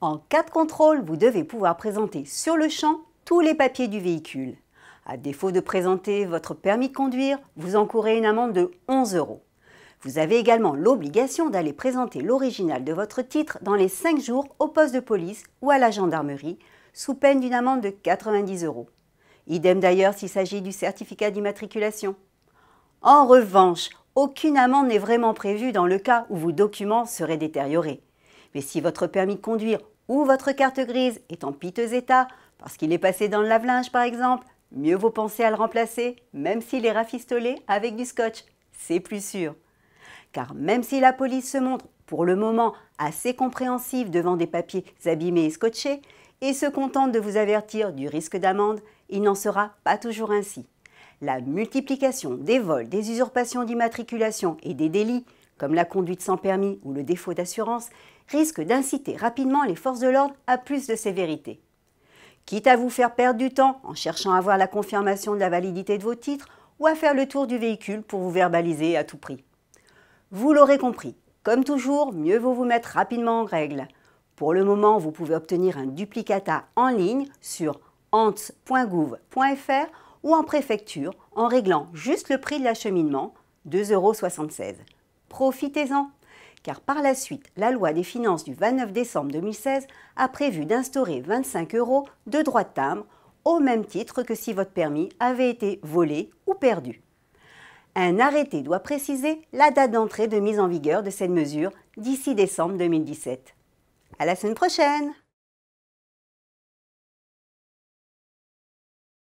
En cas de contrôle, vous devez pouvoir présenter sur le champ tous les papiers du véhicule. À défaut de présenter votre permis de conduire, vous encourez une amende de 11 €. Vous avez également l'obligation d'aller présenter l'original de votre titre dans les 5 jours au poste de police ou à la gendarmerie, sous peine d'une amende de 90 €. Idem d'ailleurs s'il s'agit du certificat d'immatriculation. En revanche, aucune amende n'est vraiment prévue dans le cas où vos documents seraient détériorés. Mais si votre permis de conduire ou votre carte grise est en piteux état, parce qu'il est passé dans le lave-linge par exemple, mieux vaut penser à le remplacer, même s'il est rafistolé avec du scotch. C'est plus sûr. Car même si la police se montre, pour le moment, assez compréhensive devant des papiers abîmés et scotchés, et se contente de vous avertir du risque d'amende, il n'en sera pas toujours ainsi. La multiplication des vols, des usurpations d'immatriculation et des délits, comme la conduite sans permis ou le défaut d'assurance, risque d'inciter rapidement les forces de l'ordre à plus de sévérité. Quitte à vous faire perdre du temps en cherchant à avoir la confirmation de la validité de vos titres ou à faire le tour du véhicule pour vous verbaliser à tout prix. Vous l'aurez compris, comme toujours, mieux vaut vous mettre rapidement en règle. Pour le moment, vous pouvez obtenir un duplicata en ligne sur ants.gouv.fr ou en préfecture en réglant juste le prix de l'acheminement, 2,76 €. Profitez-en, car par la suite, la loi des finances du 29 décembre 2016 a prévu d'instaurer 25 € de droit de timbre, au même titre que si votre permis avait été volé ou perdu. Un arrêté doit préciser la date d'entrée de mise en vigueur de cette mesure d'ici décembre 2017. À la semaine prochaine!